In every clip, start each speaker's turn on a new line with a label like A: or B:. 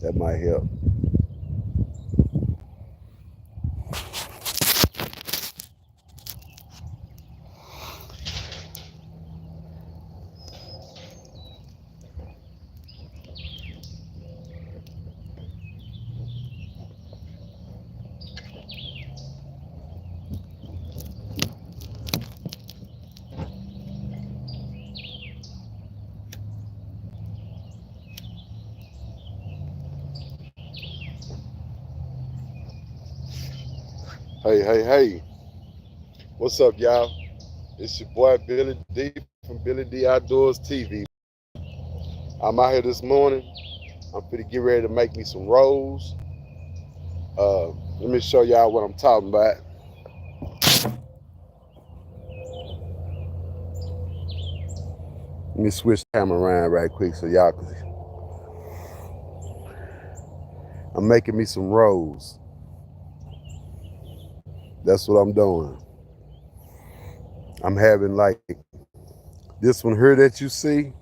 A: That might help. Hey. What's up, y'all? It's your boy Billy D from Billy D Outdoors TV. I'm out here this morning. I'm finna get ready to make me some rolls. Let me show y'all what I'm talking about. Let me switch the camera around right quick so y'all can see. I'm making me some rolls. That's what I'm doing. I'm having like this one here that you see.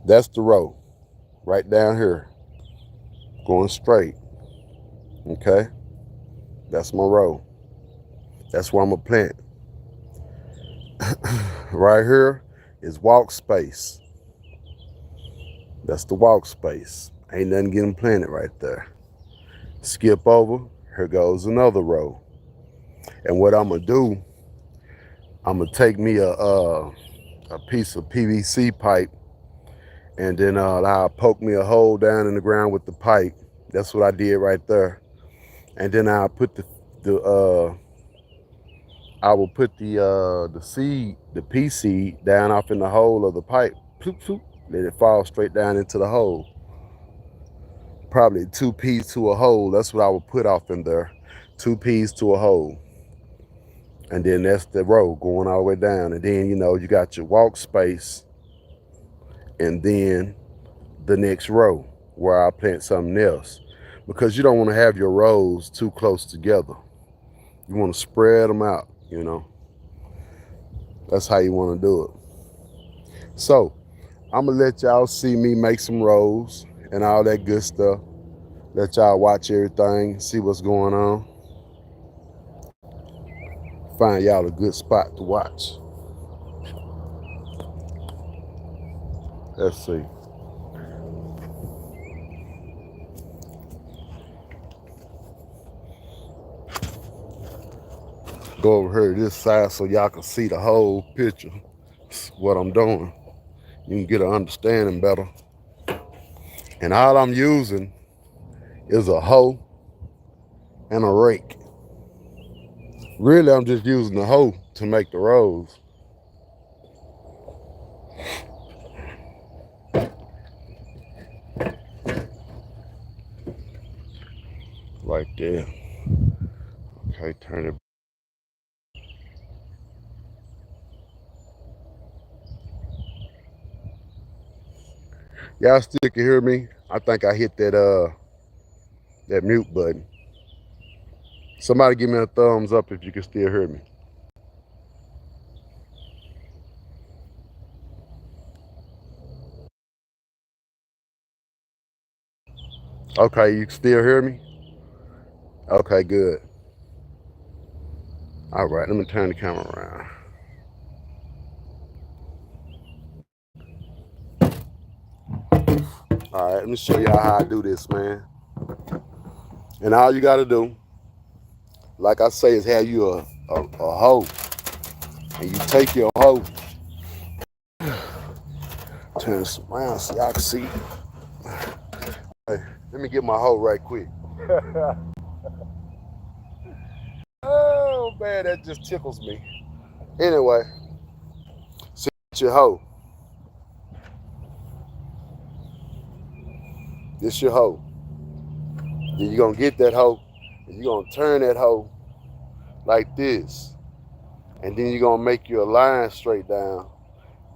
A: That's the row right down here, going straight. Okay, that's my row. That's where I'm gonna plant. Right here is walk space. That's the walk space. Ain't nothing getting planted right there. Skip over, here goes another row. And what I'm gonna do, I'm gonna take me a piece of PVC pipe, and then I'll poke me a hole down in the ground with the pipe. That's what I did right there. And then I'll put I will put the seed, the pea seed, down off in the hole of the pipe. Ploop, ploop. Let it fall straight down into the hole. Probably 2 peas to a hole. That's what I would put off in there. 2 peas to a hole. And then that's the row going all the way down. And then, you got your walk space. And then the next row where I plant something else. Because you don't want to have your rows too close together. You want to spread them out, That's how you want to do it. So, I'm going to let y'all see me make some rows and all that good stuff. Let y'all watch everything, see what's going on. Find y'all a good spot to watch. Let's see. Go over here to this side so y'all can see the whole picture. What I'm doing. You can get an understanding better. And all I'm using is a hoe and a rake. Really, I'm just using the hoe to make the rows. Right there. Okay, turn it. Y'all still can hear me? I think I hit that mute button. Somebody give me a thumbs up if you can still hear me. Okay, you can still hear me? Okay, good. All right, let me turn the camera around. All right, let me show y'all how I do this, man. And all you gotta do, like I say, is have you a hoe. And you take your hoe, turn this around so y'all can see. Hey, let me get my hoe right quick. Oh man, that just tickles me. Anyway, so your hoe. This your hoe. Then you're gonna get that hoe, and you're gonna turn that hoe like this. And then you're gonna make your line straight down.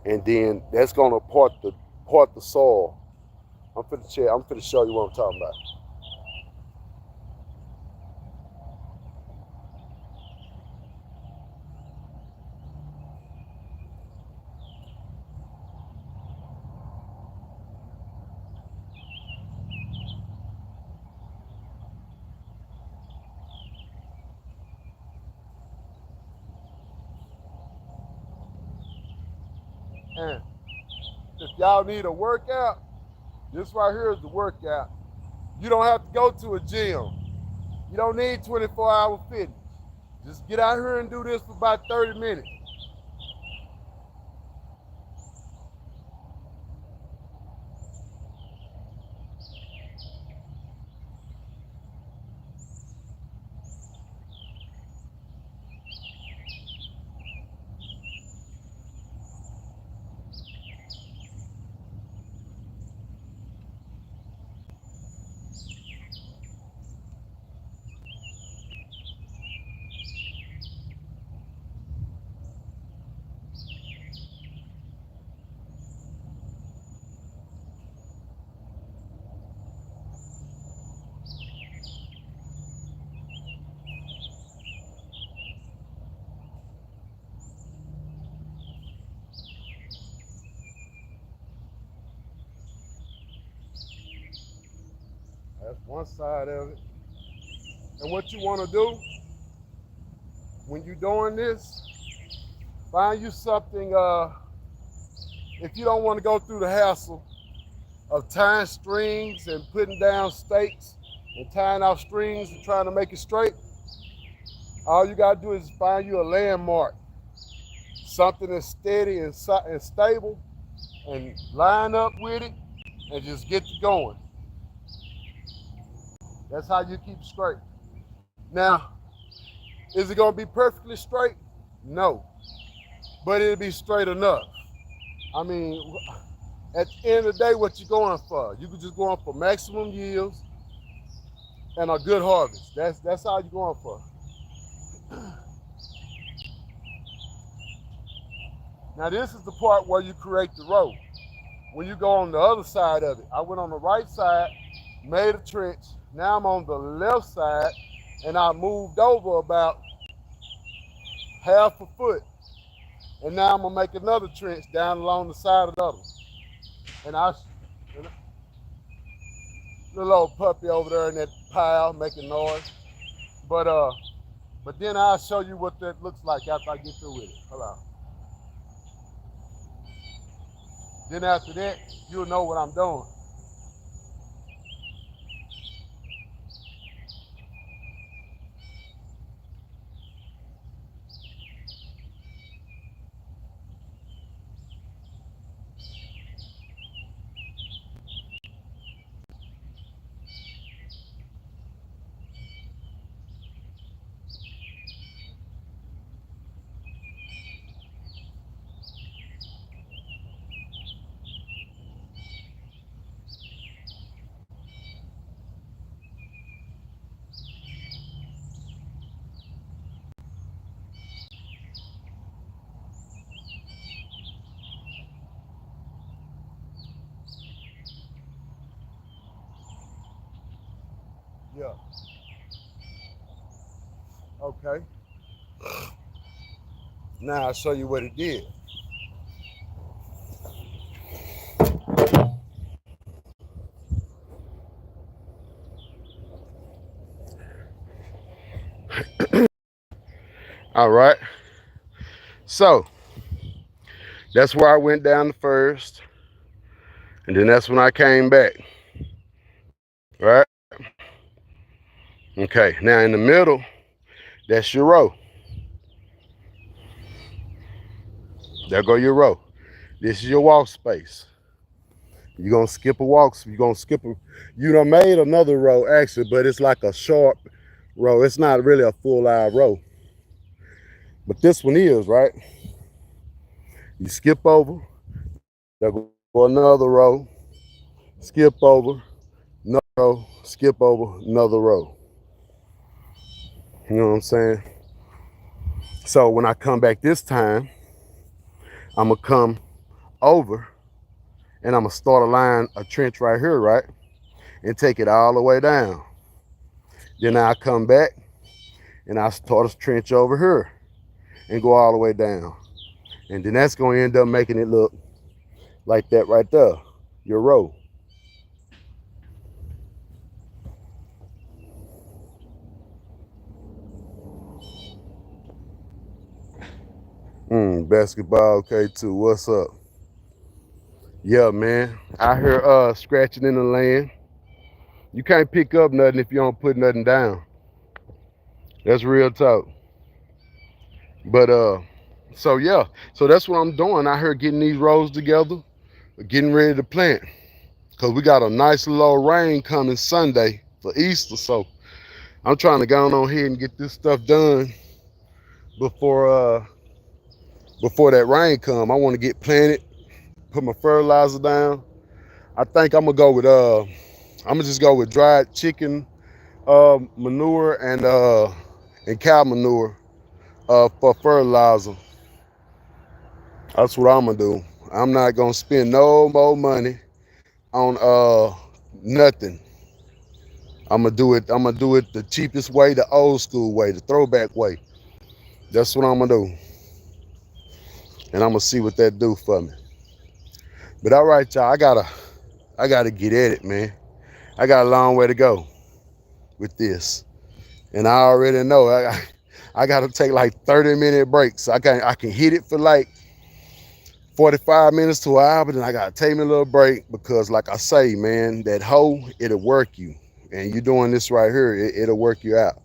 A: And then that's gonna part the soil. I'm finna show you what I'm talking about. And if y'all need a workout, this right here is the workout. You don't have to go to a gym. You don't need 24-hour fitness. Just get out here and do this for about 30 minutes. That's one side of it. And what you want to do when you're doing this, find you something, if you don't want to go through the hassle of tying strings and putting down stakes and tying out strings and trying to make it straight, all you got to do is find you a landmark, something that's steady and stable, and line up with it and just get to going. That's how you keep straight. Now, is it going to be perfectly straight? No, but it'll be straight enough. I mean, at the end of the day, what you going for? You could just going for maximum yields and a good harvest. That's all you're going for. Now this is the part where you create the row. When you go on the other side of it, I went on the right side, made a trench. Now I'm on the left side, and I moved over about half a foot. And now I'm gonna make another trench down along the side of the other. And little old puppy over there in that pile making noise. But then I'll show you what that looks like after I get through with it. Hold on. Then after that, you'll know what I'm doing. Yeah. Okay. Now I'll show you what it did. All right. So that's where I went down the first. And then that's when I came back. Right? Okay. Now in the middle, that's your row. There go your row. This is your walk space. You're gonna skip a walk. You done made another row actually, but it's like a short row. It's not really a full out row. But this one is, right? You skip over, there go another row, skip over, another row, skip over, another row. You know what I'm saying? So when I come back this time, I'm gonna come over and I'm gonna start a trench right here, right? And take it all the way down. Then I come back and I start a trench over here and go all the way down. And then that's gonna end up making it look like that right there, your row. Basketball K2, what's up? Yeah, man. I hear scratching in the land. You can't pick up nothing if you don't put nothing down. That's real talk. But so yeah, so that's what I'm doing. I heard getting these rows together, getting ready to plant. Cause we got a nice little rain coming Sunday for Easter. So I'm trying to go on here and get this stuff done before before that rain come. I want to get planted, put my fertilizer down. I think I'm gonna go with I'm gonna just go with dried chicken manure and cow manure for fertilizer. That's what I'm gonna do. I'm not gonna spend no more money on nothing. I'm gonna do it the cheapest way, the old school way, the throwback way. That's what I'm gonna do. And I'm gonna see what that do for me. But all right, y'all, I gotta get at it, man. I got a long way to go with this. And I already know I gotta take like 30-minute breaks. I can hit it for like 45 minutes to an hour, but then I gotta take me a little break because like I say, man, that hoe, it'll work you. And you doing this right here, it'll work you out.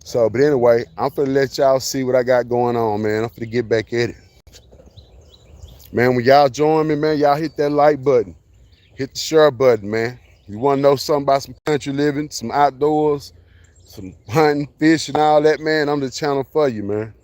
A: So, but anyway, I'm finna let y'all see what I got going on, man. I'm finna get back at it. Man, when y'all join me, man, y'all hit that like button. Hit the share button, man. You wanna know something about some country living, some outdoors, some hunting, fishing, all that, man, I'm the channel for you, man.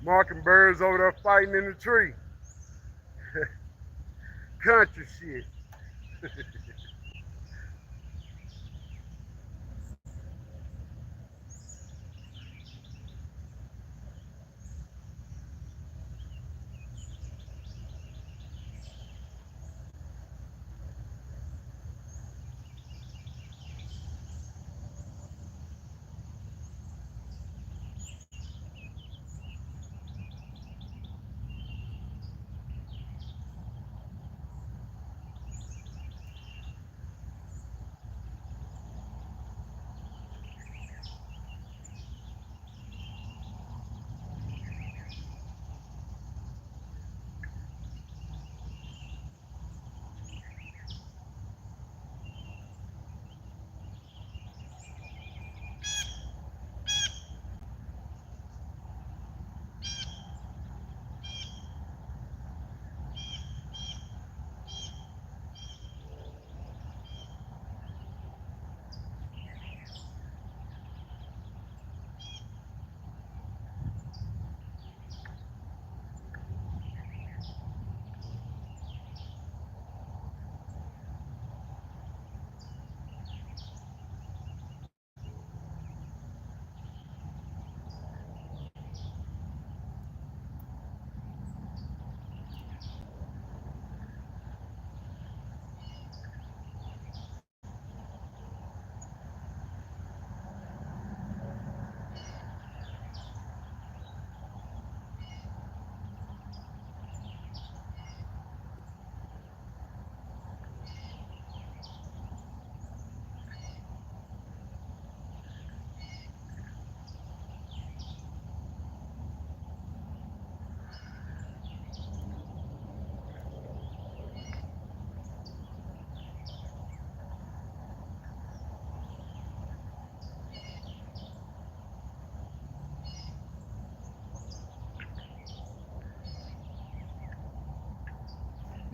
A: Mockingbirds over there fighting in the tree. Country shit.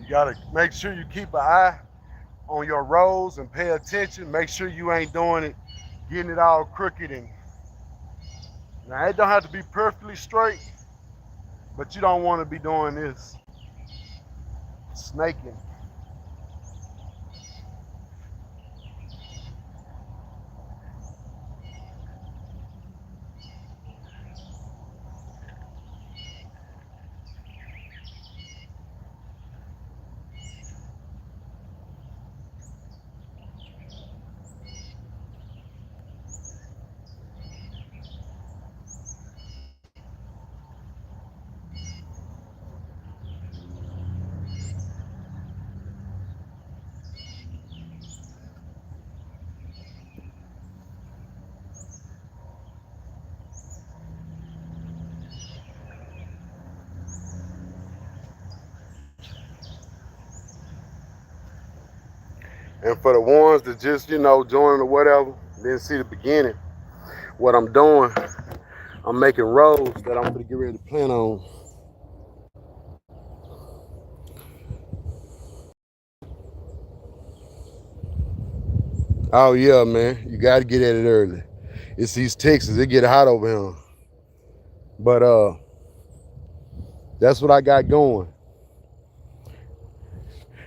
A: You gotta make sure you keep an eye on your rows and pay attention. Make sure you ain't doing it, getting it all crooked. And now it don't have to be perfectly straight, but you don't want to be doing this snaking. And for the ones that just, joining or whatever, didn't see the beginning, what I'm doing, I'm making rows that I'm gonna get ready to plant on. Oh yeah, man, you gotta get at it early. It's East Texas, it get hot over here. But that's what I got going.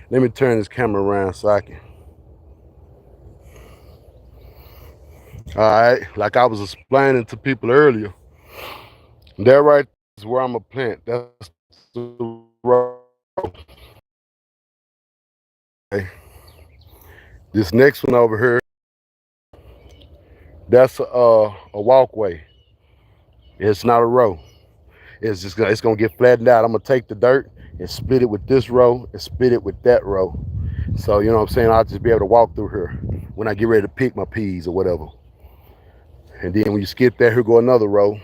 A: Let me turn this camera around so I can. All right, like I was explaining to people earlier, that right is where I'm gonna plant. That's the row. Okay. This next one over here, that's a walkway. It's not a row. It's gonna get flattened out. I'm gonna take the dirt and split it with this row and split it with that row. So you know what I'm saying? I'll just be able to walk through here when I get ready to pick my peas or whatever. And then when you skip that, here go another row.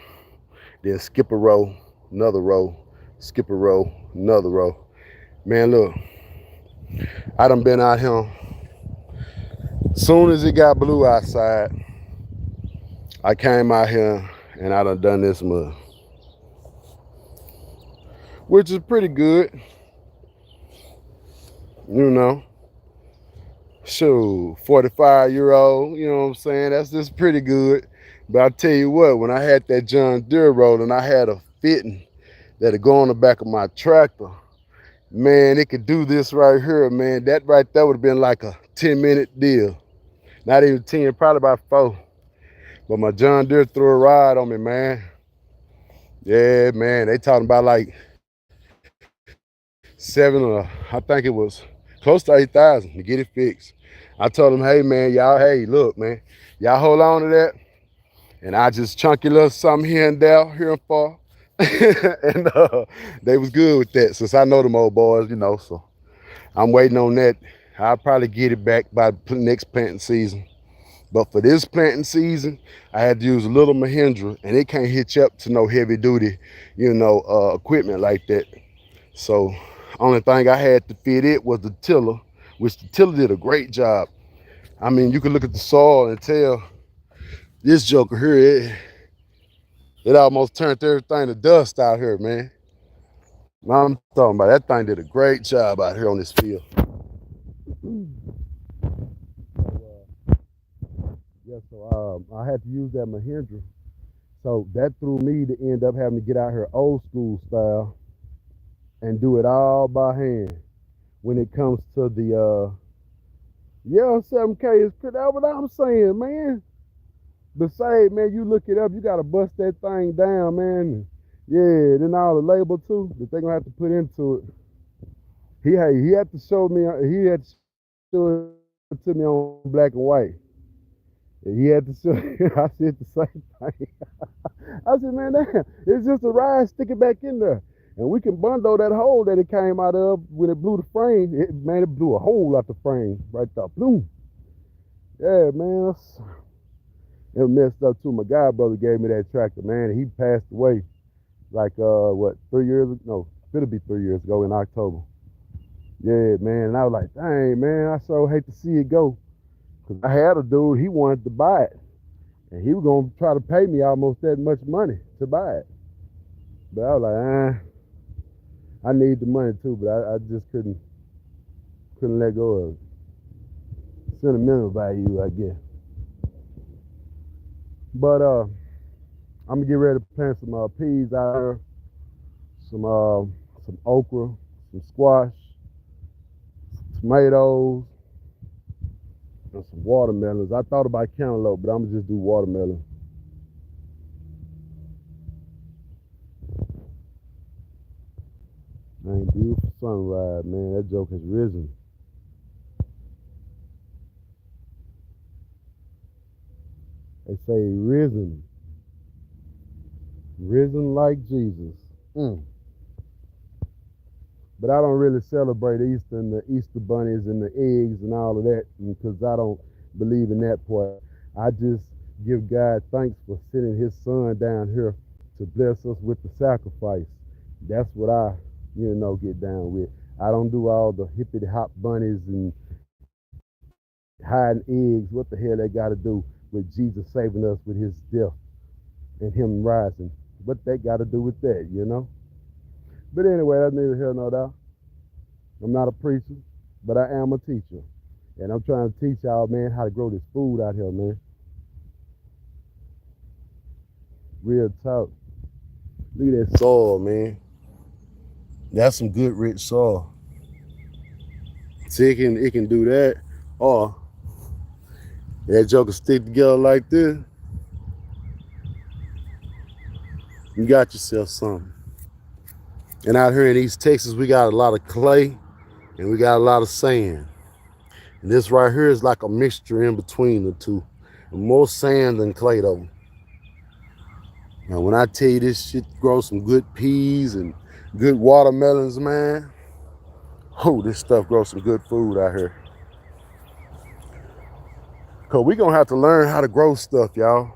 A: Then skip a row, another row, skip a row, another row. Man, look, I done been out here. Soon as it got blue outside, I came out here and I done this mud, which is pretty good, you know. Shoot, 45-year-old, you know what I'm saying? That's just pretty good. But I tell you what, when I had that John Deere roll and I had a fitting that'd go on the back of my tractor, man, it could do this right here, man. That right there would have been like a 10-minute deal. Not even 10, probably about 4. But my John Deere threw a ride on me, man. Yeah, man, they talking about like 7 or I think it was close to 8,000 to get it fixed. I told them, hey man, y'all, hey, look, man, y'all hold on to that. And I just chunky little something here and there, here and far. And they was good with that since I know them old boys, so I'm waiting on that. I'll probably get it back by next planting season. But for this planting season, I had to use a little Mahindra, and it can't hitch up to no heavy duty, equipment like that. So only thing I had to fit it was the tiller, which the tiller did a great job. I mean, you can look at the soil and tell this joker here, it almost turned everything to dust out here, man. I'm talking about that thing did a great job out here on this field. So I had to use that Mahindra. So that threw me to end up having to get out here old school style and do it all by hand. When it comes to the 7K is that's what I'm saying, man. Besides, man, you look it up, you gotta bust that thing down, man. Yeah, then all the label too that they're gonna have to put into it. He had to show me, he had to show it to me on black and white. He had to show, I said the same thing. I said, man, damn, it's just a ride, stick it back in there. And we can bundle that hole that it came out of when it blew the frame. It blew a hole out the frame right there. Boom. Yeah, man. It messed up too. My god brother gave me that tractor, man. And he passed away like, 3 years ago? No, it'll be 3 years ago in October. Yeah, man. And I was like, dang, man, I so hate to see it go. Because I had a dude, he wanted to buy it. And he was going to try to pay me almost that much money to buy it. But I was like, I need the money too, but I just couldn't couldn't let go of it. Sentimental value, I guess. But I'm gonna get ready to plant some peas out here, some okra, some squash, tomatoes, and some watermelons. I thought about cantaloupe, but I'm gonna just do watermelon. Man, beautiful sunrise, man. That joke has risen. They say risen. Risen like Jesus. But I don't really celebrate Easter and the Easter bunnies and the eggs and all of that because I don't believe in that part. I just give God thanks for sending his son down here to bless us with the sacrifice. That's what I, get down with. I don't do all the hippity hop bunnies and hiding eggs. What the hell they got to do with Jesus saving us with his death and him rising? What they got to do with that, But anyway, that's neither here nor there. I'm not a preacher, but I am a teacher. And I'm trying to teach y'all, man, how to grow this food out here, man. Real talk. Look at that soil, man. That's some good, rich soil. See, it can do that. Or that joker stick together like this. You got yourself something. And out here in East Texas, we got a lot of clay and we got a lot of sand. And this right here is like a mixture in between the two. More sand than clay though. Now when I tell you this shit grows some good peas and good watermelons, man. Oh, this stuff grows some good food out here. Cause we gonna have to learn how to grow stuff, y'all.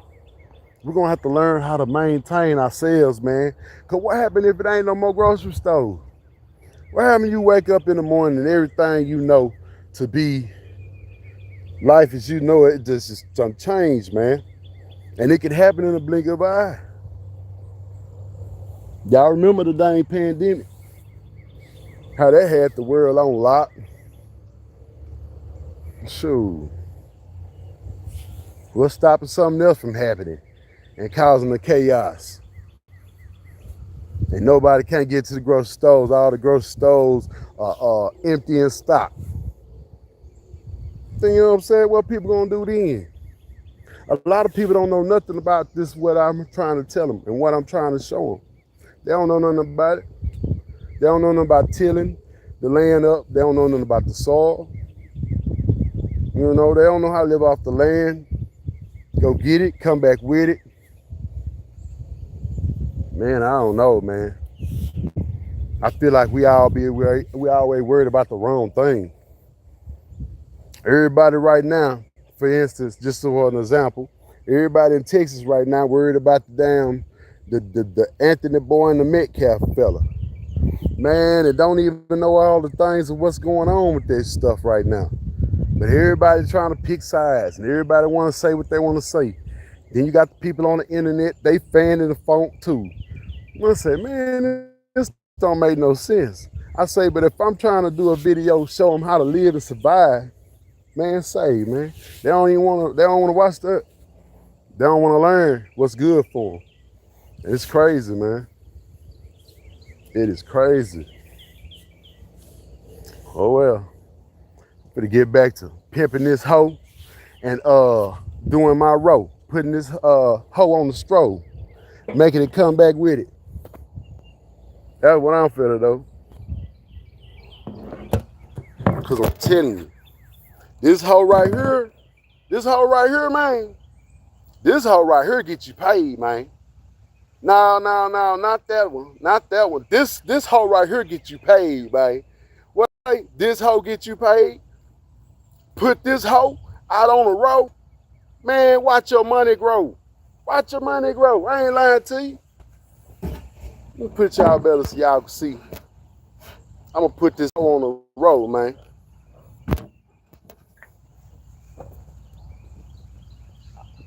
A: We're gonna have to learn how to maintain ourselves, man. Cause what happened if it ain't no more grocery stores? What happened you wake up in the morning and everything you know to be life as you know it just some change, man. And it could happen in a blink of an eye. Y'all remember the dang pandemic? How that had the world on lock? Shoot. What's stopping something else from happening and causing the chaos? And nobody can't get to the grocery stores. All the grocery stores are empty and stocked. Then you know what I'm saying? What people gonna do then? A lot of people don't know nothing about this, what I'm trying to tell them and what I'm trying to show them. They don't know nothing about it. They don't know nothing about tilling the land up. They don't know nothing about the soil. They don't know how to live off the land. Go get it, come back with it. Man, I don't know, man. I feel like we always worried about the wrong thing. Everybody right now, for instance, just for an example, everybody in Texas right now worried about the Anthony Boy and the Metcalf fella. Man, they don't even know all the things of what's going on with this stuff right now. But everybody's trying to pick sides and everybody want to say what they want to say. Then you got the people on the internet, they fanning the funk too. I say, man, this don't make no sense. I say, but if I'm trying to do a video, show them how to live and survive, man, man. They don't want to watch that. They don't want to learn what's good for them. It's crazy, man. It is crazy. Oh well. Better get back to pimping this hoe and doing my row, putting this hoe on the stroll, making it come back with it. That's what I'm feeling though. Cause I'm telling you, this hoe right here, man. This hoe right here get you paid, man. No, not that one. Not that one. This hoe right here get you paid, man. What? This hoe get you paid? Put this hoe out on the road, man, watch your money grow. Watch your money grow. I ain't lying to you. Let me put y'all better so y'all can see. I'm gonna put this hoe on the road, man. Put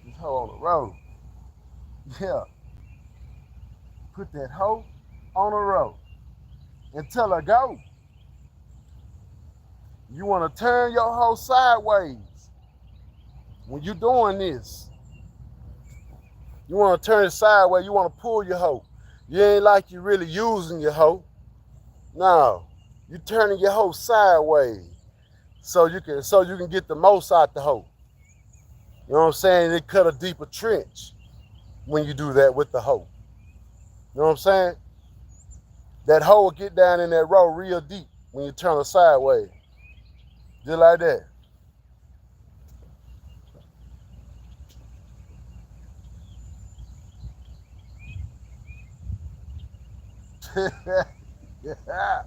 A: this hoe on the road. Yeah. Put that hoe on the road and tell her go. You want to turn your hoe sideways when you're doing this. You want to turn it sideways. You want to pull your hoe. You ain't like you really using your hoe. No, you turning your hoe sideways so you can get the most out the hoe. You know what I'm saying? It cut a deeper trench when you do that with the hoe. You know what I'm saying? That hoe will get down in that row real deep when you turn it sideways. Just like that. Yeah.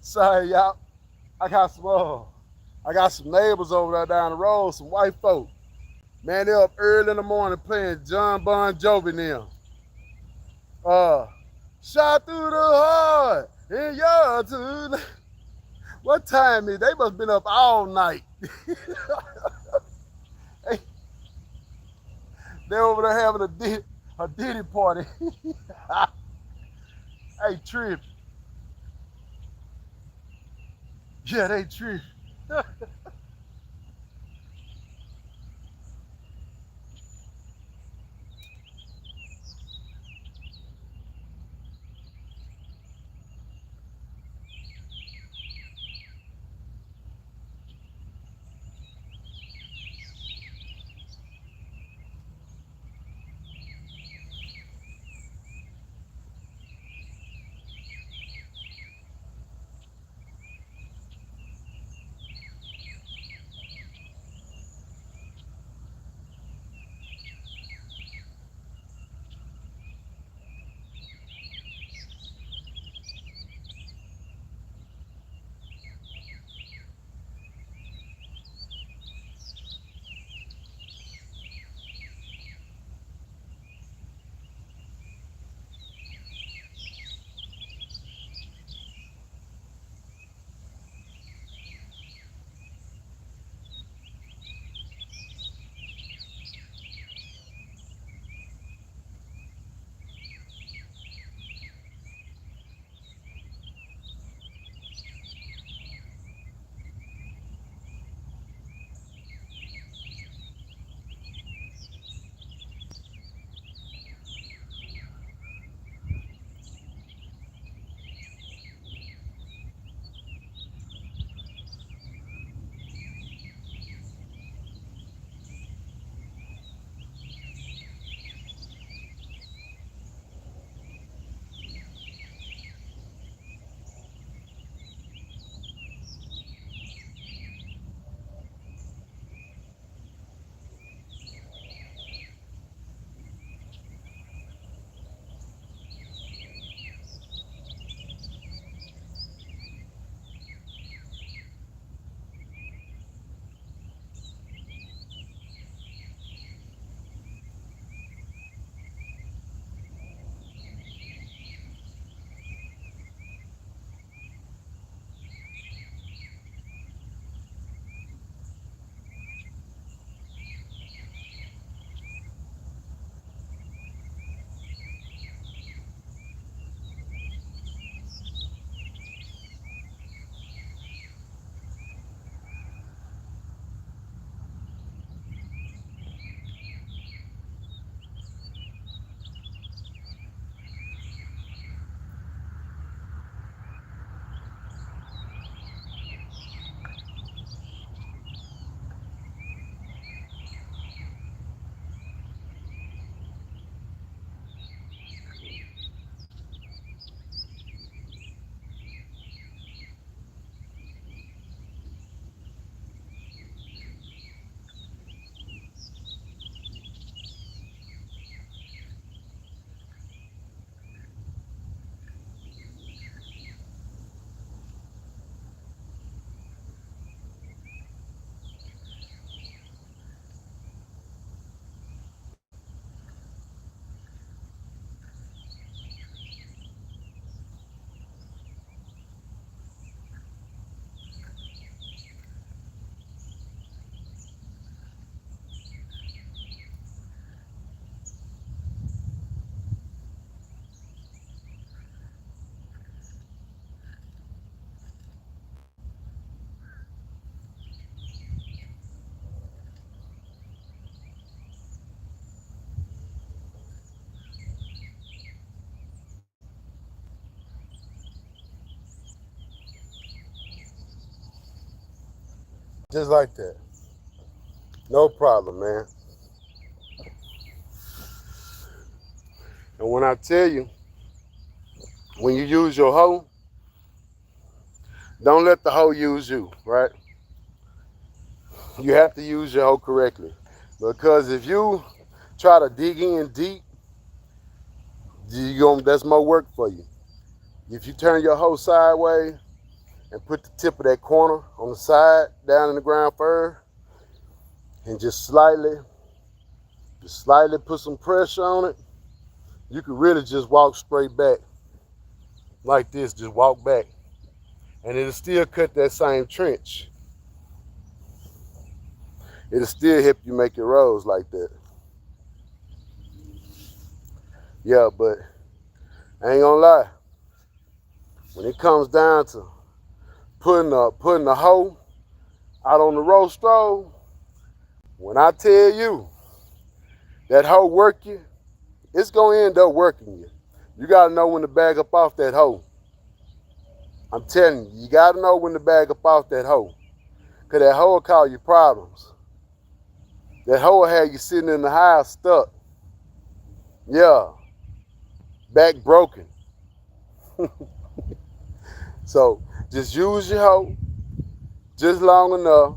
A: Sorry, y'all. I got some neighbors over there down the road, some white folk. Man, they up early in the morning playing John Bon Jovi now. Shot through the heart in your tune. What time is it? They must have been up all night. Hey, they over there having a ditty party. Hey, Trip. Yeah, they Trip. Just like that. No problem, man. And when I tell you, when you use your hoe, don't let the hoe use you, right? You have to use your hoe correctly. Because if you try to dig in deep, that's more work for you. If you turn your hoe sideways and put the tip of that corner on the side down in the ground first, and just slightly put some pressure on it, you can really just walk straight back like this. Just walk back, and it'll still cut that same trench. It'll still help you make your rows like that. Yeah, but I ain't gonna lie. When it comes down to putting a hoe out on the row stroll, when I tell you that hoe work you, it's gonna end up working you. You gotta know when to bag up off that hoe. I'm telling you, you gotta know when to bag up off that hoe. Cause that hoe will cause you problems. That hoe will have you sitting in the house stuck. Yeah. Back broken. So just use your hoe just long enough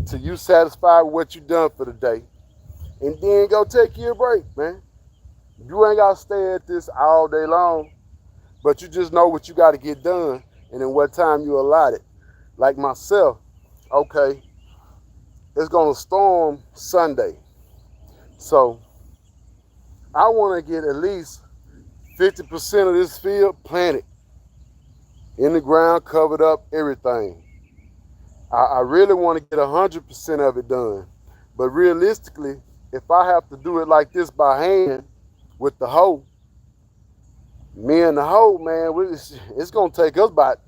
A: till you satisfied with what you done for the day. And then go take you a break, man. You ain't gotta stay at this all day long, but you just know what you gotta get done and in what time you allot it. Like myself, okay, it's gonna storm Sunday. So I wanna get at least 50% of this field planted. In the ground, covered up, everything. I really want to get 100% of it done. But realistically, if I have to do it like this by hand with the hoe, me and the hoe, man, it's going to take us about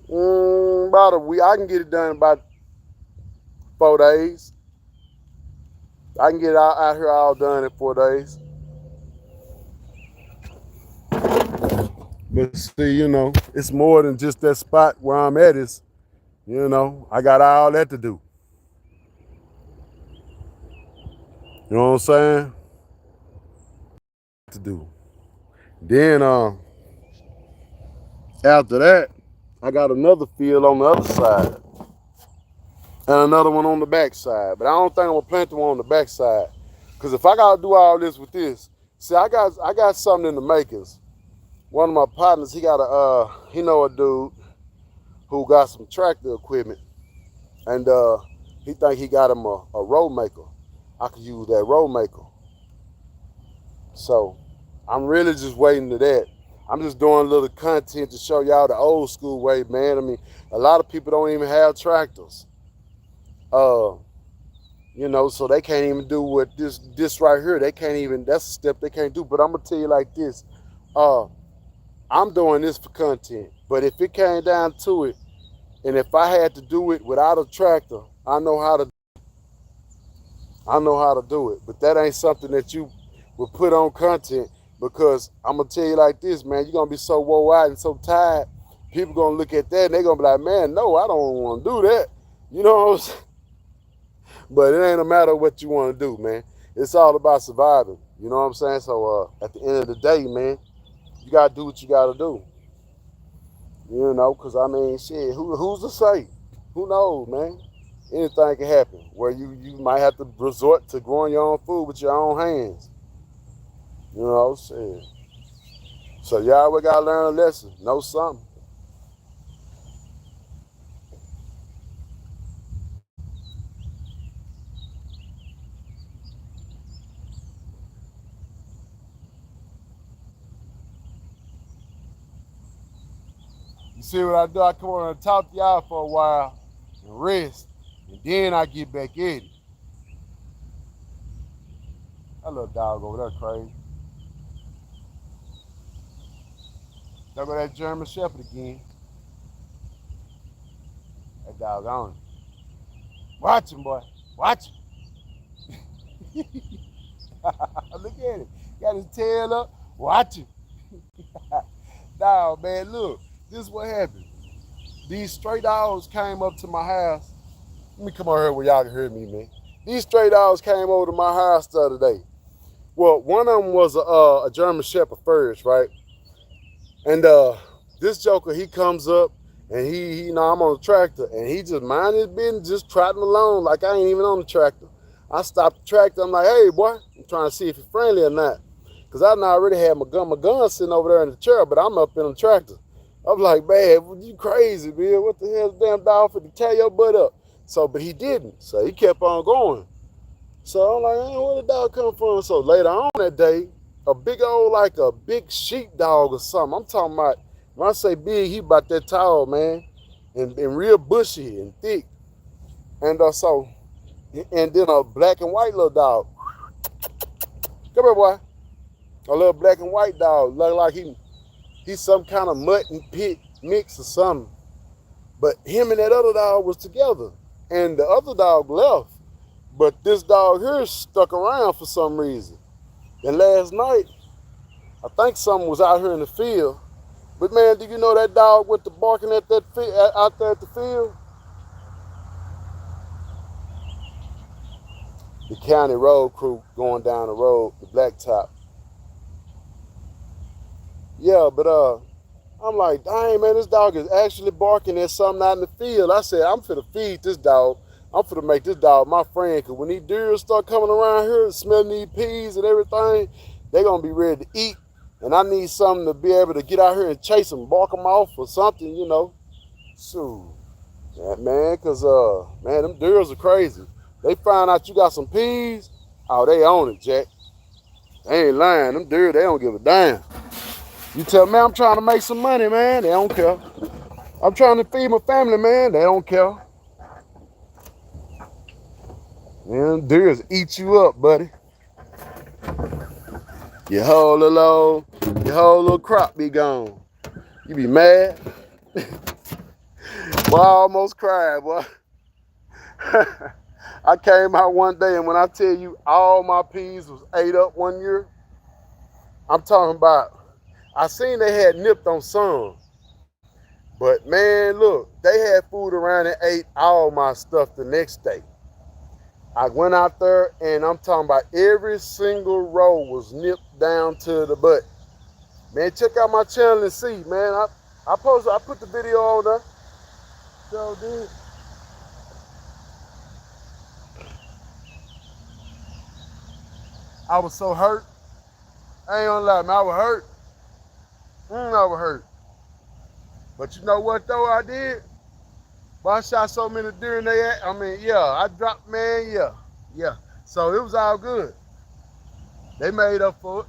A: a week. I can get it done in about 4 days. I can get it out here all done in 4 days. But see, it's more than just that spot where I'm at. I got all that to do. You know what I'm saying? To do. Then after that, I got another field on the other side. And another one on the back side. But I don't think I'm gonna plant the one on the back side. Cause if I gotta do all this with this, see I got something in the makers. One of my partners, he know a dude who got some tractor equipment. And he think he got him a road maker. I could use that road maker. So I'm really just waiting to that. I'm just doing a little content to show y'all the old school way, man. I mean, a lot of people don't even have tractors. So they can't even do what this right here. They can't even, that's a step they can't do. But I'm gonna tell you like this. I'm doing this for content. But if it came down to it, and if I had to do it without a tractor, I know how to do it. But that ain't something that you will put on content, because I'm gonna tell you like this, man, you're gonna be so wore out and so tired. People gonna look at that and they're gonna be like, man, no, I don't want to do that. You know what I'm saying? But it ain't a matter of what you want to do, man. It's all about surviving. You know what I'm saying? So at the end of the day, man, you gotta do what you gotta do. Because I mean, shit, who's to say? Who knows, man? Anything can happen. Where you might have to resort to growing your own food with your own hands. You know what I'm saying? So y'all, we gotta learn a lesson. Know something. You see what I do? I come on and talk to y'all for a while and rest, and then I get back at it. That little dog over there crazy. There go that German Shepherd again. That dog on him. Watch him, boy. Watch him. Look at him. Got his tail up. Watch him. Dog, man, look. This is what happened. These stray dogs came up to my house. Let me come over here where y'all can hear me, man. These stray dogs came over to my house the other day. Well, one of them was a German Shepherd first, right? And this joker, he comes up and he, you know, I'm on the tractor and he just mind his business, just trotting along like I ain't even on the tractor. I stopped the tractor. I'm like, hey, boy, I'm trying to see if you're friendly or not. Because I already had my gun sitting over there in the chair, but I'm up in the tractor. I'm like, man, you crazy, man. What the hell's damn dog for to tear your butt up? So, but he didn't. So he kept on going. So I'm like, hey, where the dog come from? So later on that day, a big old, like a big sheepdog or something. I'm talking about, when I say big, he about that tall, man. And real bushy and thick. And and then a black and white little dog. Come here, boy. A little black and white dog. Look like he's some kind of mutt and pit mix or something. But him and that other dog was together. And the other dog left. But this dog here stuck around for some reason. And last night, I think something was out here in the field. But man, do you know that dog went to barking at that out there at the field? The county road crew going down the road, the blacktop. Yeah, but I'm like, dang man, this dog is actually barking at something out in the field. I said, I'm finna feed this dog. I'm finna make this dog my friend, because when these deer start coming around here and smelling these peas and everything, they gonna be ready to eat. And I need something to be able to get out here and chase them, bark them off or something, you know. So, yeah, man, because, man, them deers are crazy. They find out you got some peas, oh, they own it, Jack. They ain't lying. Them deer, they don't give a damn. You tell me I'm trying to make some money, man, they don't care. I'm trying to feed my family, man, they don't care. Man, deers eat you up, buddy. Your whole little crop be gone. You be mad. Boy, I almost cried, boy. I came out one day, and when I tell you all my peas was ate up one year, I'm talking about, I seen they had nipped on some. But man, look, they had food around and ate all my stuff the next day. I went out there and I'm talking about every single row was nipped down to the butt. Man, check out my channel and see, man. I put the video on there. So dude. I was so hurt. I ain't gonna lie, man, I was hurt. I was hurt. But you know what though I did? But I shot so many deer in there. I mean, yeah, I dropped, man, yeah. So it was all good. They made up for it.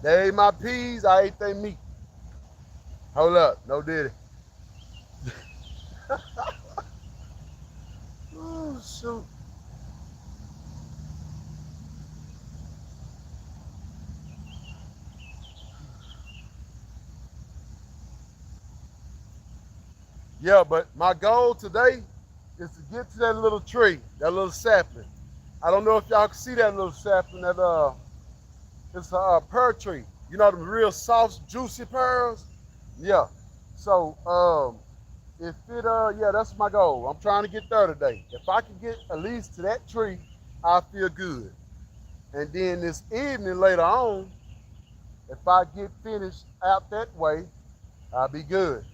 A: They ate my peas, I ate their meat. Hold up, no diddy. Oh, shoot. Yeah, but my goal today is to get to that little tree, that little sapling. I don't know if y'all can see that little sapling. That it's a pear tree. You know them real soft, juicy pears. Yeah. So if it yeah, that's my goal. I'm trying to get there today. If I can get at least to that tree, I feel good. And then this evening later on, if I get finished out that way, I'll be good.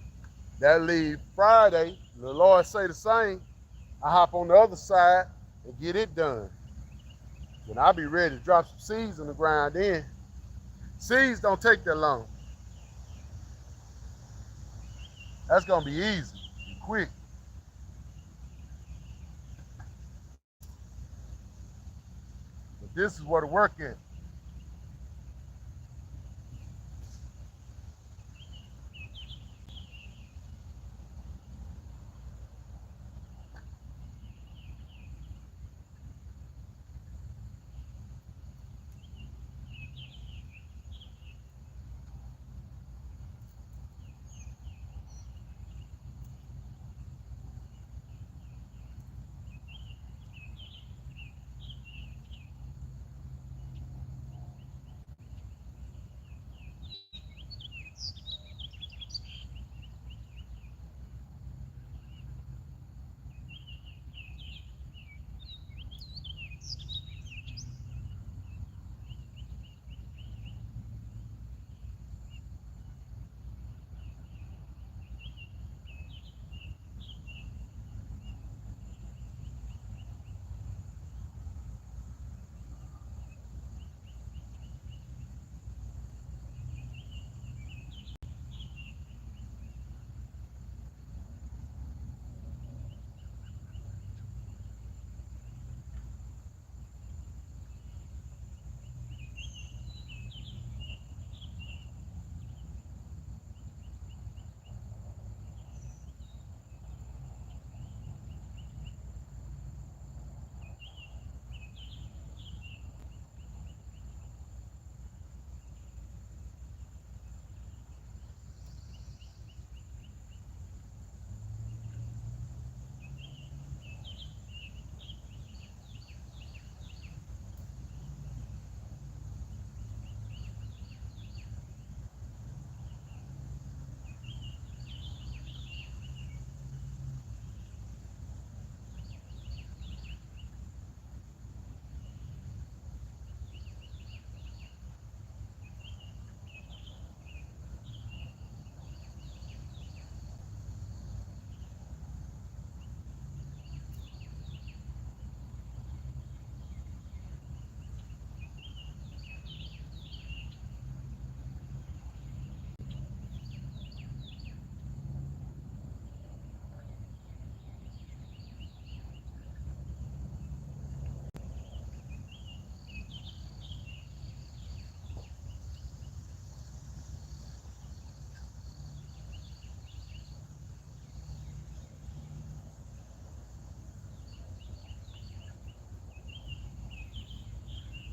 A: That leave Friday, the Lord say the same, I hop on the other side and get it done. Then I'll be ready to drop some seeds on the ground then. Seeds don't take that long. That's gonna be easy and quick. But this is where the work is.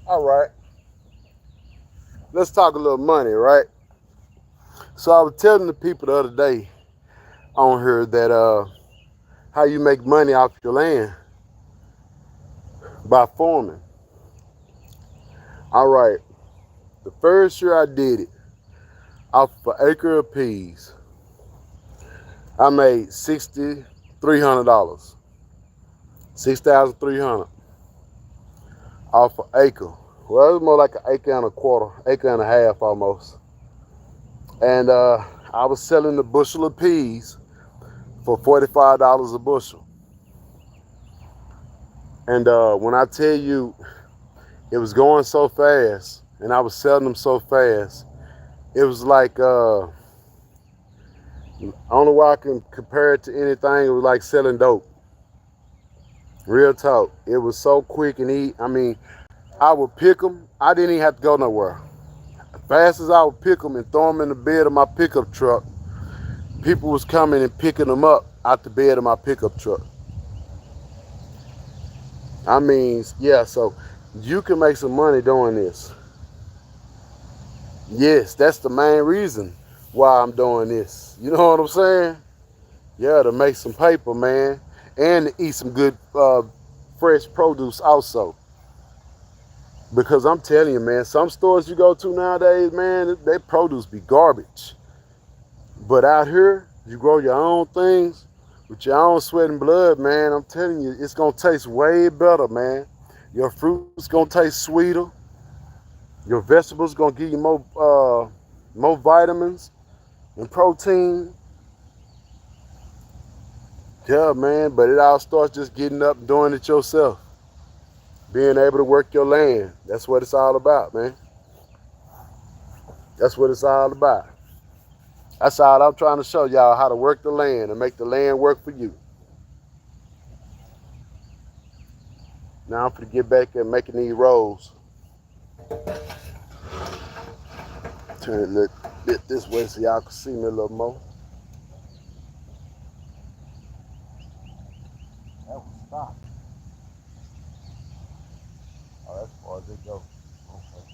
A: All right, let's talk a little money, right? So I was telling the people the other day on here that how you make money off your land by farming. All right, the first year I did it, off an acre of peas, I made $6,300, 6,300 off an acre. Well, it was more like an acre and a quarter, acre and a half almost. And I was selling the bushel of peas for $45 a bushel. And when I tell you it was going so fast and I was selling them so fast, it was like, I don't know why I can compare it to anything. It was like selling dope. Real talk. It was so quick and easy. I mean, I would pick them. I didn't even have to go nowhere. As fast as I would pick them and throw them in the bed of my pickup truck, people was coming and picking them up out the bed of my pickup truck. I mean, yeah, so you can make some money doing this. Yes, that's the main reason why I'm doing this. You know what I'm saying? Yeah, to make some paper, man, and to eat some good fresh produce also. Because I'm telling you, man, some stores you go to nowadays, man, they produce be garbage. But out here, you grow your own things with your own sweat and blood, man. I'm telling you, it's gonna taste way better, man. Your fruit's gonna taste sweeter. Your vegetables gonna give you more vitamins and protein. Yeah, man. But it all starts just getting up and doing it yourself. Being able to work your land. That's what it's all about, man. That's what it's all about. That's all I'm trying to show y'all, how to work the land and make the land work for you. Now I'm gonna get back and making these rolls. Turn it a little bit this way so y'all can see me a little more. That was stop. Oh, that's as far as it goes. Okay.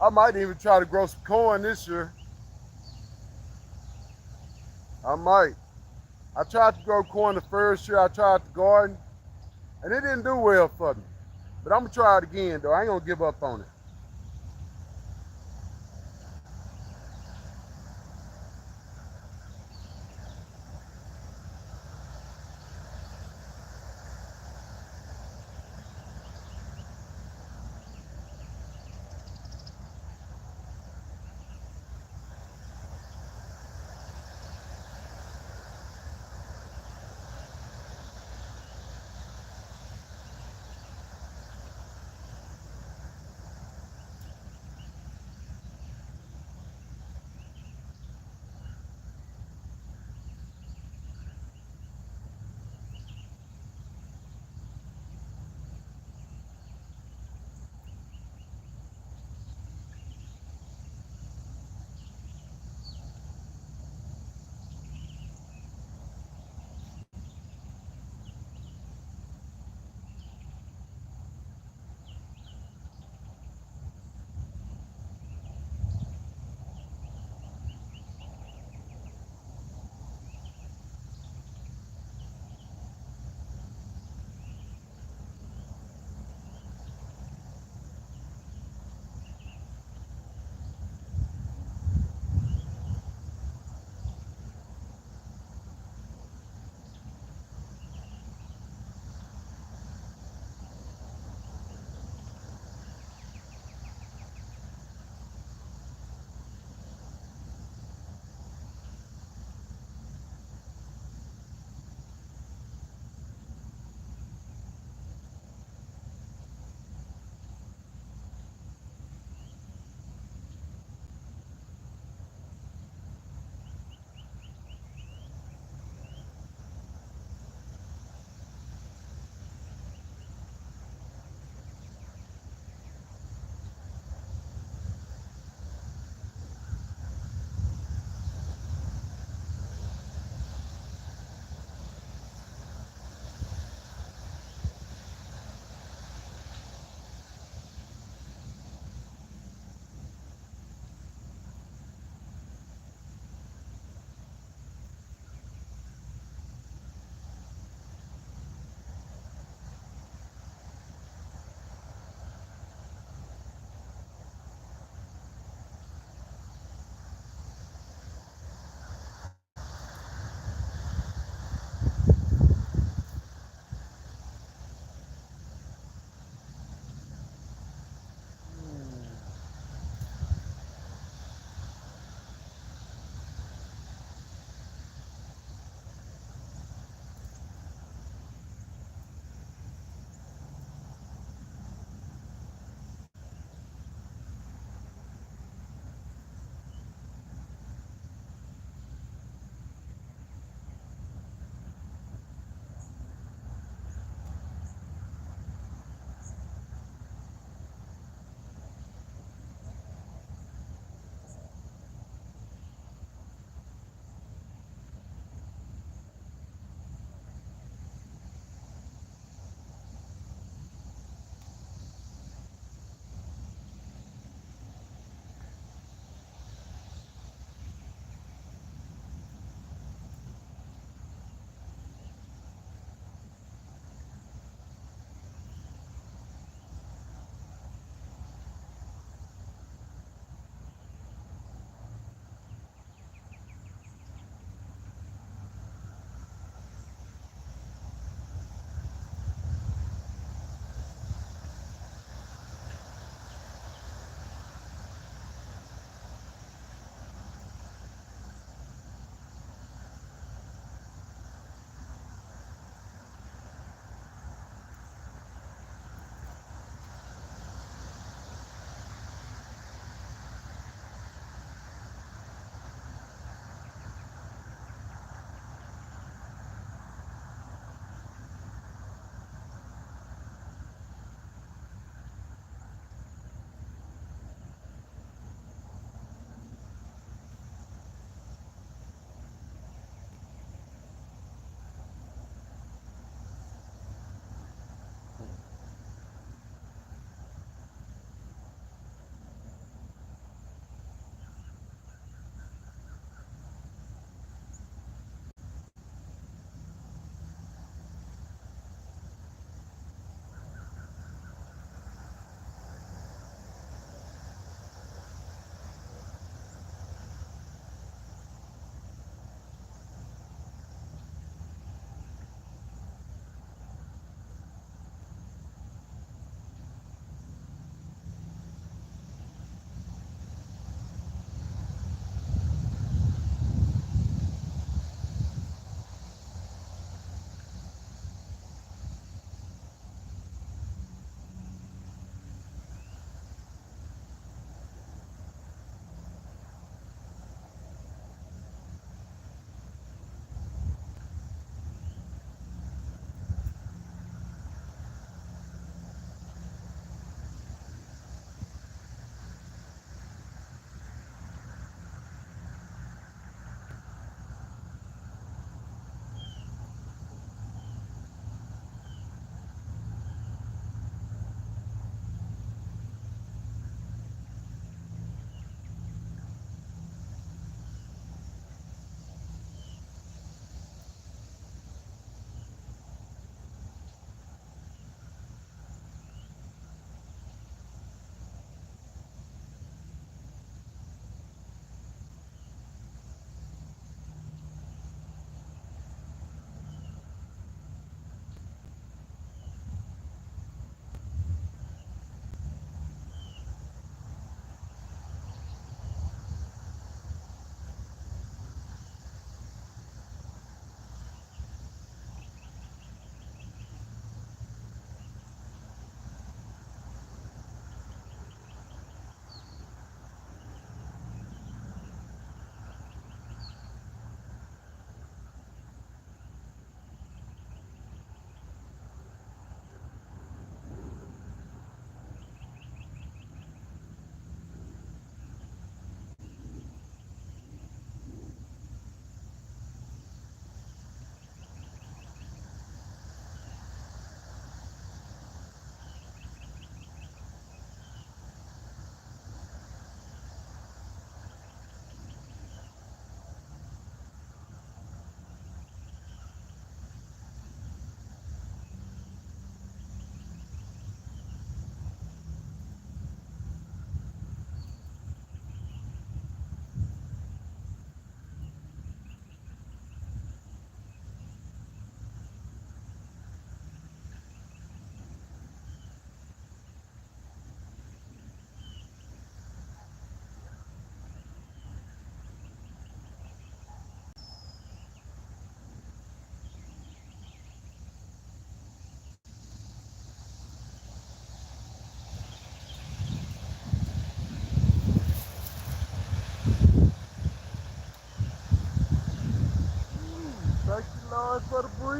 A: I might even try to grow some corn this year. I might. I tried to grow corn the first year I tried the garden, and it didn't do well for me. But I'm gonna try it again though. I ain't gonna give up on it.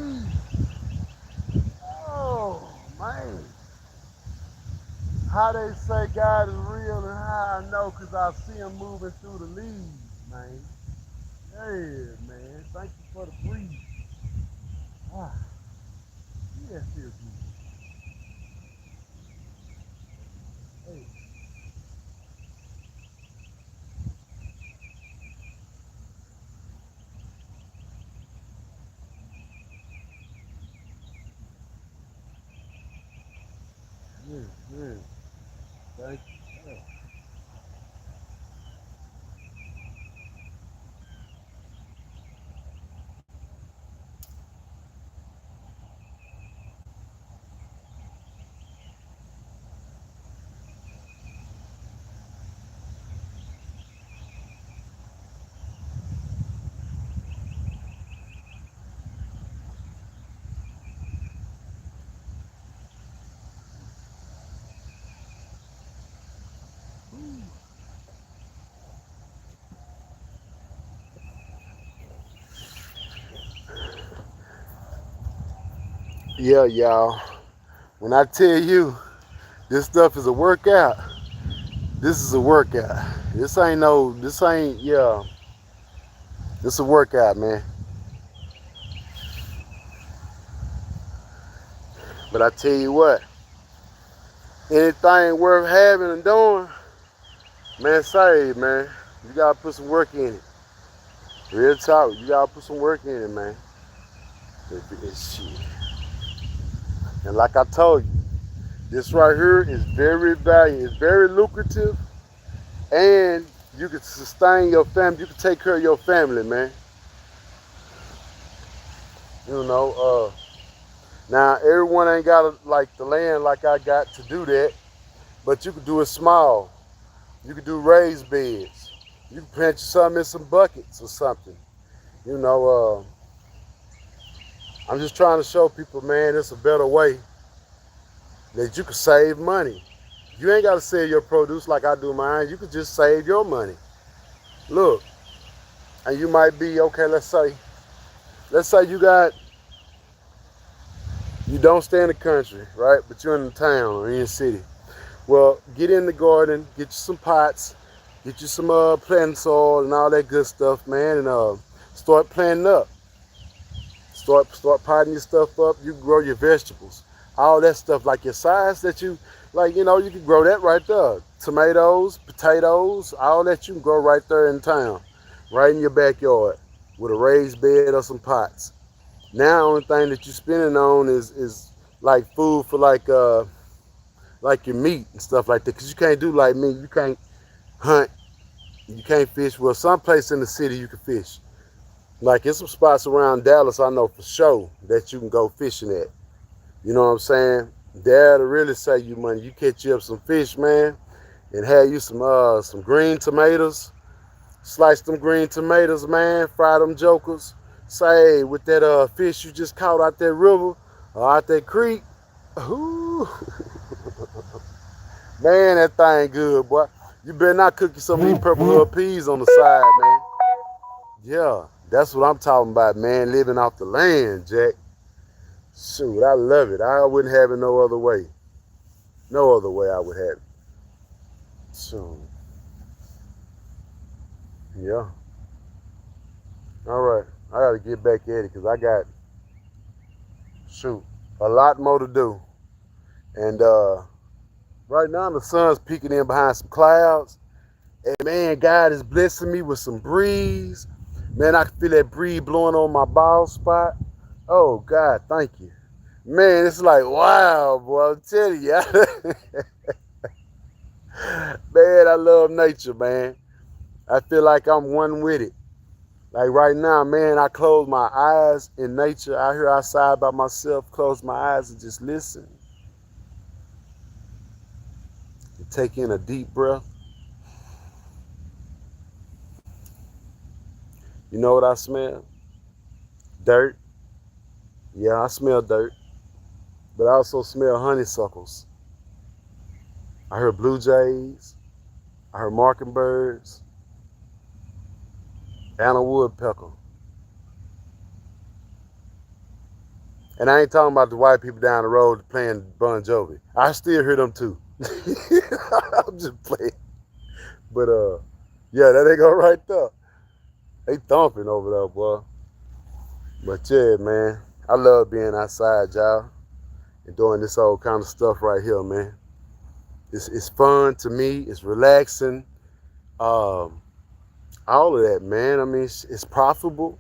A: breeze. Oh, man. How they say God is real and how I know, because I see him moving through the leaves, man. Yeah, man. Thank you for the breeze. Ah, yes, feels good. Hey. Yeah, yeah. Thank you. Yeah, y'all. When I tell you this stuff is a workout, this is a workout. This ain't, yeah, this a workout, man. But I tell you what, anything worth having and doing, man, say, man, you gotta put some work in it. Real talk, you gotta put some work in it, man. It's shit. And like I told you, this right here is very valuable. It's very lucrative, and you can sustain your family. You can take care of your family, man. You know, now everyone ain't got like the land like I got to do that, but you can do it small. You can do raised beds. You can plant something in some buckets or something. You know, I'm just trying to show people, man, it's a better way that you can save money. You ain't got to sell your produce like I do mine. You can just save your money. Look, and you might be okay. Let's say you don't stay in the country, right? But you're in the town or in the city. Well, get in the garden, get you some pots, get you some planting soil and all that good stuff, man, and start planting up. Start potting your stuff up. You can grow your vegetables, all that stuff like your size that you like. You know, you can grow that right there. Tomatoes, potatoes, all that you can grow right there in town, right in your backyard, with a raised bed or some pots. Now, the only thing that you're spending on is like food for like your meat and stuff like that. Cause you can't do like me. You can't hunt. You can't fish. Well, some place in the city you can fish. Like there's some spots around Dallas I know for sure that you can go fishing at. You know what I'm saying? That'll really save you money. You catch you up some fish, man, and have you some green tomatoes. Slice them green tomatoes, man. Fry them jokers. Say with that fish you just caught out that river or out that creek. Ooh, man, that thing good, boy. You better not cook you some of these purple hood peas on the side, man. Yeah, that's what I'm talking about, man. Living off the land, Jack. Shoot, I love it. I wouldn't have it no other way. No other way I would have it. So, yeah. All right. I got to get back at it because I got, shoot, a lot more to do. And right now the sun's peeking in behind some clouds. And man, God is blessing me with some breeze. Man, I can feel that breeze blowing on my bald spot. Oh, God, thank you. Man, it's like, wow, boy, I'm telling you. Man, I love nature, man. I feel like I'm one with it. Like right now, man, I close my eyes in nature out here outside by myself, close my eyes and just listen. And take in a deep breath. You know what I smell? Dirt. Yeah, I smell dirt. But I also smell honeysuckles. I heard blue jays. I heard mockingbirds and a woodpecker. And I ain't talking about the white people down the road playing Bon Jovi. I still hear them too. I'm just playing. But yeah, that ain't go right there. They thumping over there, boy. But yeah, man, I love being outside, y'all, and doing this old kind of stuff right here, man. It's fun to me. It's relaxing. Um, all of that, man. I mean, it's profitable.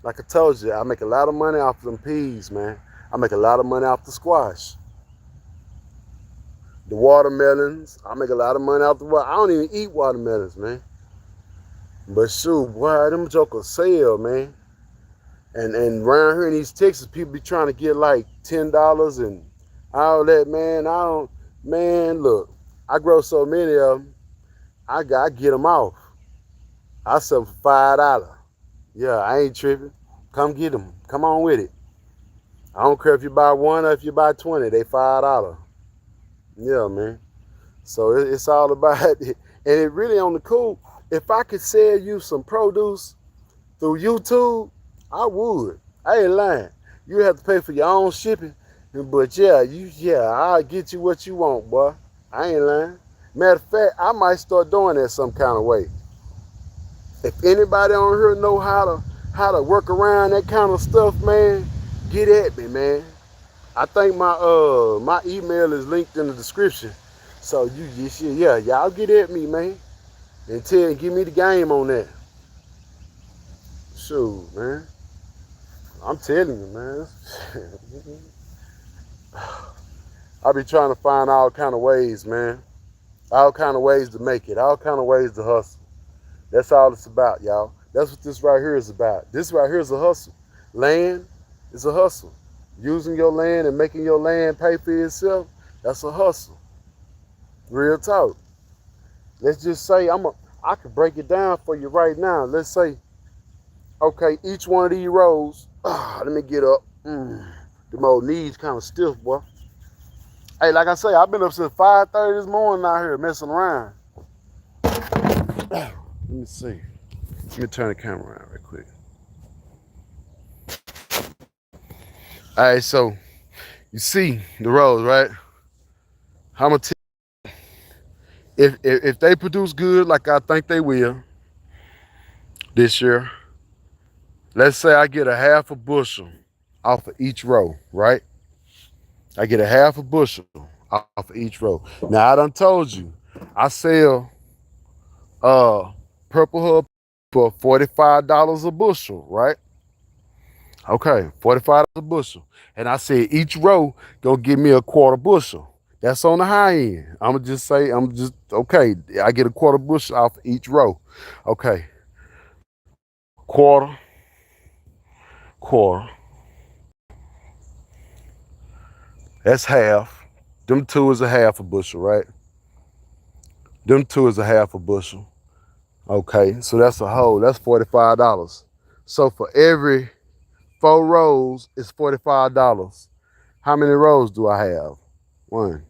A: Like I told you, I make a lot of money off of them peas, man. I make a lot of money off the squash. The watermelons, I make a lot of money off the water. I don't even eat watermelons, man. But shoot, boy, them jokers sell, man. And around here in East Texas, people be trying to get like $10 and all that, man. I don't, man, look, I grow so many of them, I get them off. I sell them for $5. Yeah, I ain't tripping. Come get them. Come on with it. I don't care if you buy one or if you buy 20, they $5. Yeah, man. So it's all about it. And it really on the cool. If I could sell you some produce through YouTube, I would. I ain't lying. You have to pay for your own shipping. But yeah, I'll get you what you want, boy. I ain't lying. Matter of fact, I might start doing that some kind of way. If anybody on here know how to work around that kind of stuff, man, get at me, man. I think my email is linked in the description. So y'all get at me, man. And give me the game on that. Shoot, man. I'm telling you, man. I be trying to find all kind of ways, man. All kind of ways to make it. All kind of ways to hustle. That's all it's about, y'all. That's what this right here is about. This right here is a hustle. Land is a hustle. Using your land and making your land pay for itself, that's a hustle. Real talk. Let's just say I could break it down for you right now. Let's say, okay, each one of these rows, let me get up. The old knees kind of stiff, boy. Hey, like I say, I've been up since 5:30 this morning out here messing around. Let me see. Let me turn the camera around real quick. All right, so you see the rows, right? I'm gonna tell you, if they produce good like I think they will this year, let's say I get a half a bushel off of each row, right? I get a half a bushel off of each row. Now I done told you, I sell purple hub for $45 a bushel, right? Okay, $45 a bushel. And I said each row gonna give me a quarter bushel. That's on the high end. Okay, I get a quarter bushel off each row. Okay. Quarter. That's half. Them two is a half a bushel, right? Them two is a half a bushel. Okay, so that's a whole. That's $45. So for every 4 rows, it's $45. How many rows do I have? 1,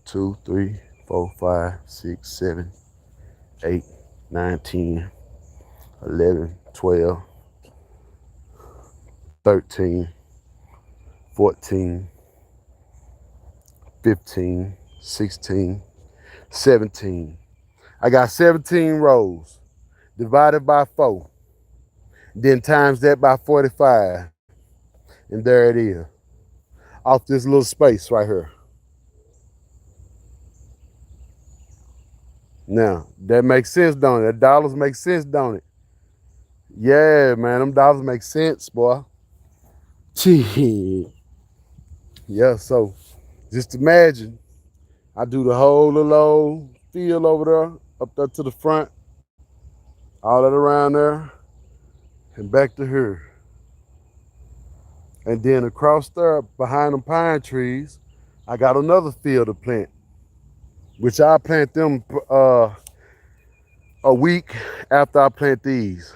A: 2, 3, 4, 5, 6, 7, 8, 9, 10, 11, 12, 13, 14, 15, 16, 17. I got 17 rows divided by 4. Then times that by 45. And there it is. Off this little space right here. Now, that makes sense, don't it? That dollars make sense, don't it? Yeah, man, them dollars make sense, boy. Gee. Yeah, so just imagine I do the whole little old field over there, up there to the front, all that around there, and back to here. And then across there, behind them pine trees, I got another field to plant, which I plant them a week after I plant these.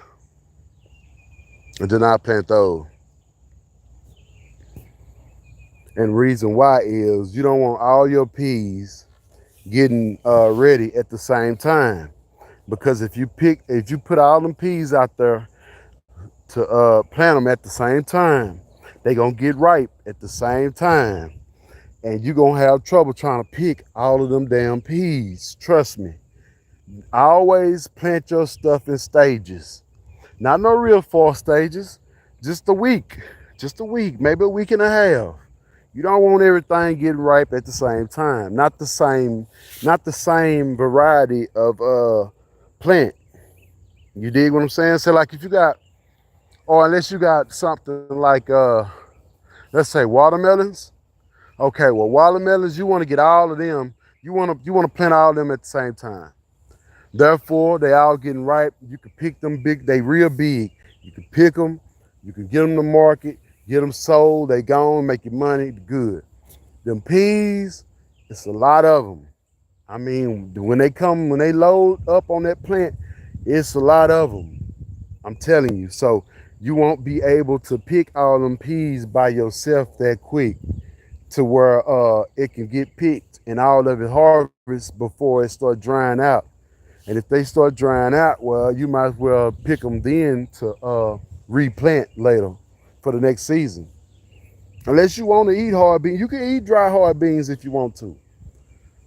A: And then I plant those. And the reason why is you don't want all your peas getting ready at the same time. Because if you put all them peas out there to plant them at the same time, They gonna get ripe at the same time. And you're gonna have trouble trying to pick all of them damn peas. Trust me. Always plant your stuff in stages. Not no real 4 stages, just a week. Just a week, maybe a week and a half. You don't want everything getting ripe at the same time. Not the same variety of plant. You dig what I'm saying? So like if you got, or unless you got something like let's say watermelons. Okay, well watermelons, you want to get all of them. You want to plant all of them at the same time. Therefore, they all getting ripe. You can pick them big. They real big. You can pick them. You can get them to market. Get them sold. They gone. Make your money. Good. Them peas, it's a lot of them. I mean, when they load up on that plant, it's a lot of them. I'm telling you. So you won't be able to pick all them peas by yourself that quick to where it can get picked and all of it harvest before it start drying out. And if they start drying out, well, you might as well pick them then to replant later for the next season. Unless you want to eat hard beans, you can eat dry hard beans if you want to.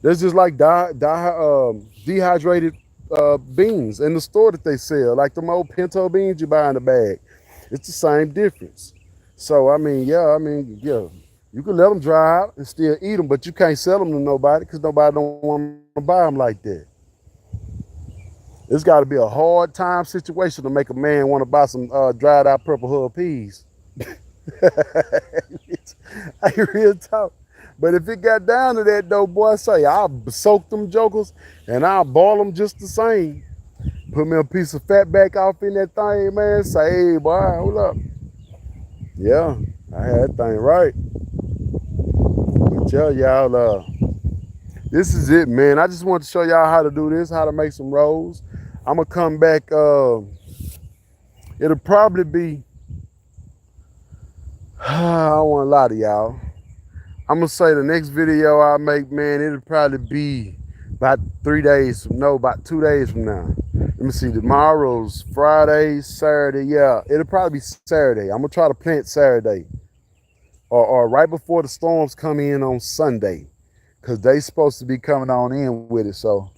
A: There's just like dehydrated beans in the store that they sell, like them old pinto beans you buy in the bag. It's the same difference. So yeah, you can let them dry out and still eat them, but you can't sell them to nobody because nobody don't want to buy them like that. It's got to be a hard time situation to make a man want to buy some dried out purple hull peas. I real talk. But if it got down to that though, boy, I say I'll soak them jokers and I'll boil them just the same. Put me a piece of fat back off in that thing, man. Say, hey, boy, hold up. Yeah, I had that thing right. But tell y'all, this is it, man. I just want to show y'all how to do this, how to make some rolls. I'm gonna come back. It'll probably be. I don't want to lie to y'all. I'm gonna say the next video I make, man, it'll probably be about 3 days from no, about 2 days from now. Let me see. Tomorrow's Friday, Saturday. Yeah, it'll probably be Saturday. I'm gonna try to plant Saturday, or right before the storms come in on Sunday, cause they supposed to be coming on in with it. So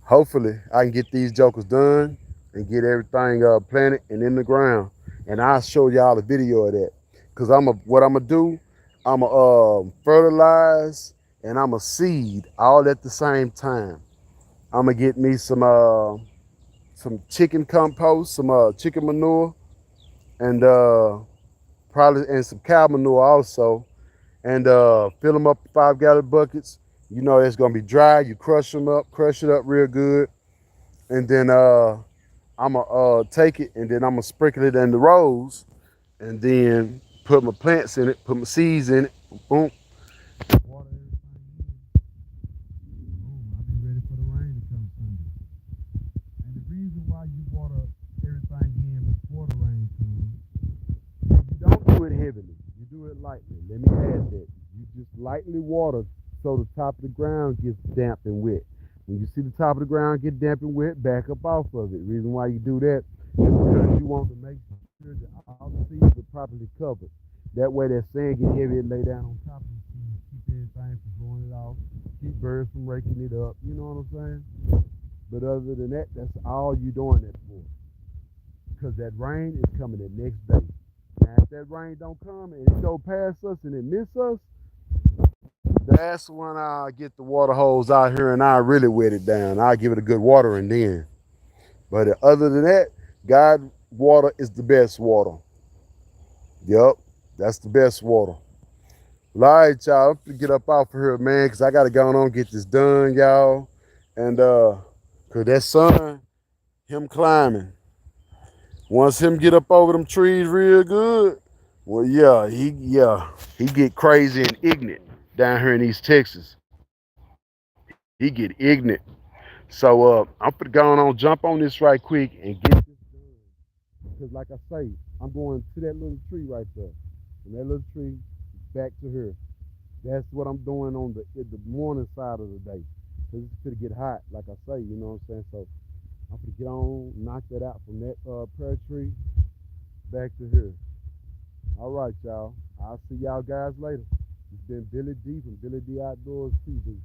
A: hopefully I can get these jokers done and get everything planted and in the ground. And I'll show y'all a video of that. Cause what I'm gonna do, I'm gonna fertilize and I'm gonna seed all at the same time. I'm gonna get me some chicken compost, some chicken manure, and probably and some cow manure also, and fill them up 5-gallon buckets. You know it's gonna be dry. You crush it up real good, and then I'm gonna take it and then I'm gonna sprinkle it in the rows, and then put my plants in it, put my seeds in it. Boom. Water everything in. Boom. I'll be ready for the rain to come Sunday. And the reason why you water everything in before the rain comes, you don't do it heavily. You do it lightly. Let me add that. You just lightly water so the top of the ground gets damp and wet. When you see the top of the ground get damp and wet, back up off of it. Reason why you do that is because you want to make sure that all the seeds are properly covered. That way that sand get heavy and lay down on top of the seeds, keep everything from blowing it off, keep birds from raking it up. You know what I'm saying? But other than that, that's all you doing that for. Because that rain is coming the next day. Now if that rain don't come and it go past us and it miss us, that's when I get the water hose out here and I really wet it down. I give it a good watering then. But other than that, God water is the best water. Yup, that's the best water. All right, y'all. I'm gonna get up off of here, man, because I gotta go on and get this done, y'all. And cause that sun, him climbing. Once him get up over them trees real good, well, he get crazy and ignorant down here in East Texas. He get ignorant. So I'm gonna go on, jump on this right quick and get this done. Because like I say, I'm going to that little tree right there. And that little tree back to here. That's what I'm doing on the morning side of the day. Because it's gonna get hot, like I say, you know what I'm saying? So I'm gonna get on, knock that out from that pear tree back to here. All right, y'all. I'll see y'all guys later. It's been Billy D from Billy D Outdoors TV.